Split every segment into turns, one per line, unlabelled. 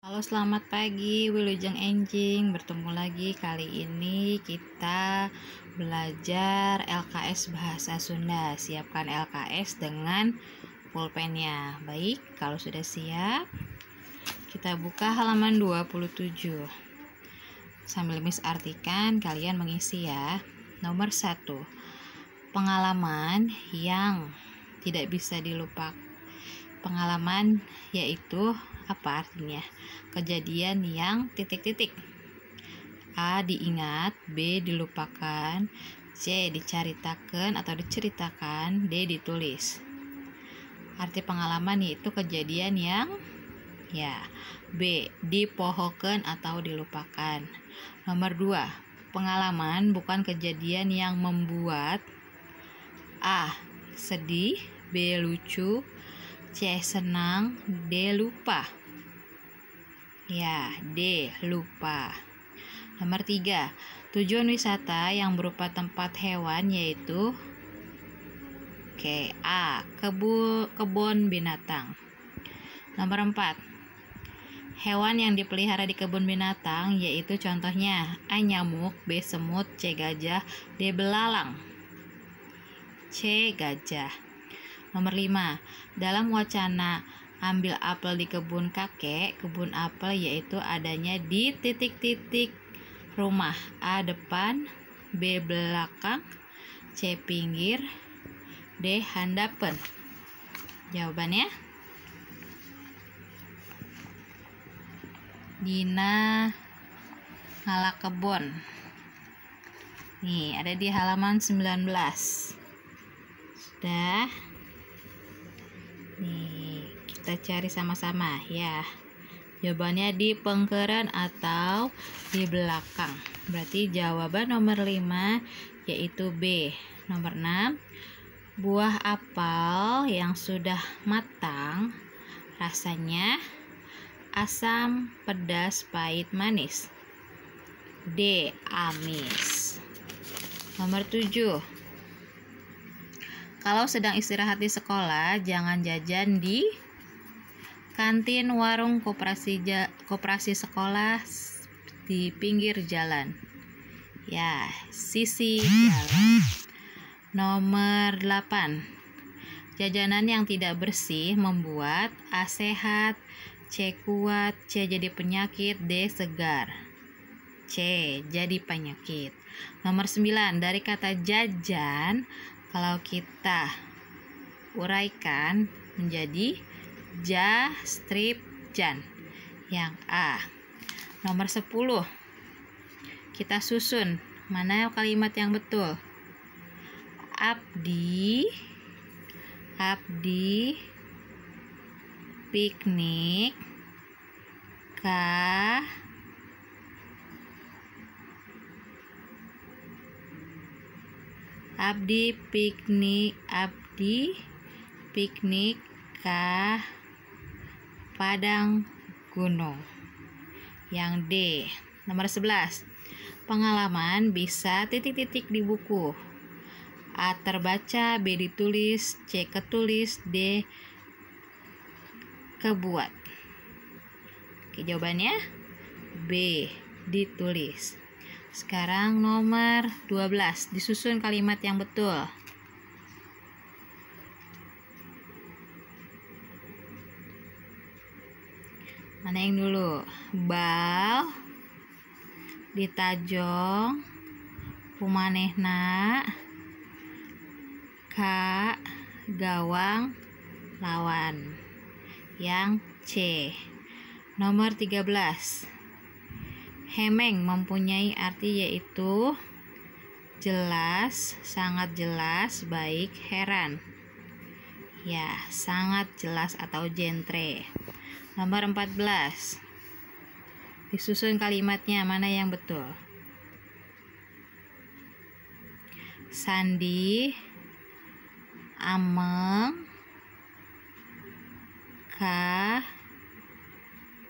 Halo, selamat pagi Wilujeng Enjing. Bertemu lagi. Kali ini kita belajar LKS Bahasa Sunda. Siapkan LKS dengan pulpennya. Baik, kalau sudah siap, kita buka halaman 27. Sambil Miss artikan, kalian mengisi ya. Nomor 1. Pengalaman yang tidak bisa dilupakan. Pengalaman yaitu apa artinya? Kejadian yang titik-titik. A. Diingat, B. Dilupakan, C. Diceritakan atau diceritakan, D. Ditulis. Arti pengalaman yaitu kejadian yang B. Dipohokan atau dilupakan. Nomor 2. Pengalaman bukan kejadian yang membuat A. Sedih, B. Lucu, C. Senang, D. Lupa. D. Lupa. Nomor 3. Tujuan wisata yang berupa tempat hewan yaitu A. Kebun binatang. Nomor 4. Hewan yang dipelihara di kebun binatang yaitu contohnya A. Nyamuk, B. Semut, C. Gajah, D. Belalang. C. Gajah. Nomor 5. Dalam wacana ambil apel di kebun kakek, kebun apel yaitu adanya di titik-titik rumah. A. Depan, B. Belakang, C. Pinggir, D. Handapan. Jawabannya Dina Ngalak Kebon. Nih, ada di halaman 19. Sudah. Nih, kita cari sama-sama ya. Jawabannya di pengkeran atau di belakang. Berarti jawaban nomor 5 yaitu B. Nomor 6. Buah apel yang sudah matang rasanya asam, pedas, pahit, manis. D. Amis. Nomor 7. Kalau sedang istirahat di sekolah, jangan jajan di kantin, warung, koperasi sekolah di pinggir jalan. Sisi jalan. Nomor 8. Jajanan yang tidak bersih membuat A. Sehat, C. Kuat, C. Jadi penyakit, D. Segar. C. Jadi penyakit. Nomor 9. Dari kata jajan, kalau kita uraikan menjadi jan. Yang A. Nomor 10. Kita susun. Mana kalimat yang betul? Abdi piknik ka Abdi piknik ka padang gunung. Yang D. Nomor 11. Pengalaman bisa titik-titik di buku. A. Terbaca, B. Ditulis, C. Ketulis, D. Kebuat. Jawabannya B. Ditulis. Sekarang nomor 12. Disusun kalimat yang betul. Mana yang dulu? Bal ditajong kumanehna ka gawang lawan. Yang C. Nomor 13. Hemeng mempunyai arti yaitu jelas, sangat jelas, baik, heran. Sangat jelas atau jentre. Nomor 14. Disusun kalimatnya, mana yang betul? Sandi ameng ka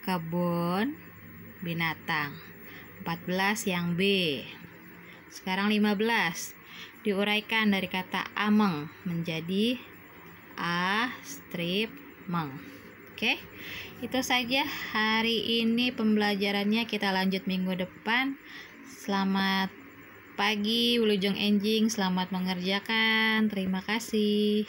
kebun binatang. 14 yang B. Sekarang 15. Diuraikan dari kata ameng menjadi A strip meng. Oke, itu saja hari ini pembelajarannya. Kita lanjut minggu depan. Selamat pagi Wilujeng Enjing, selamat mengerjakan. Terima kasih.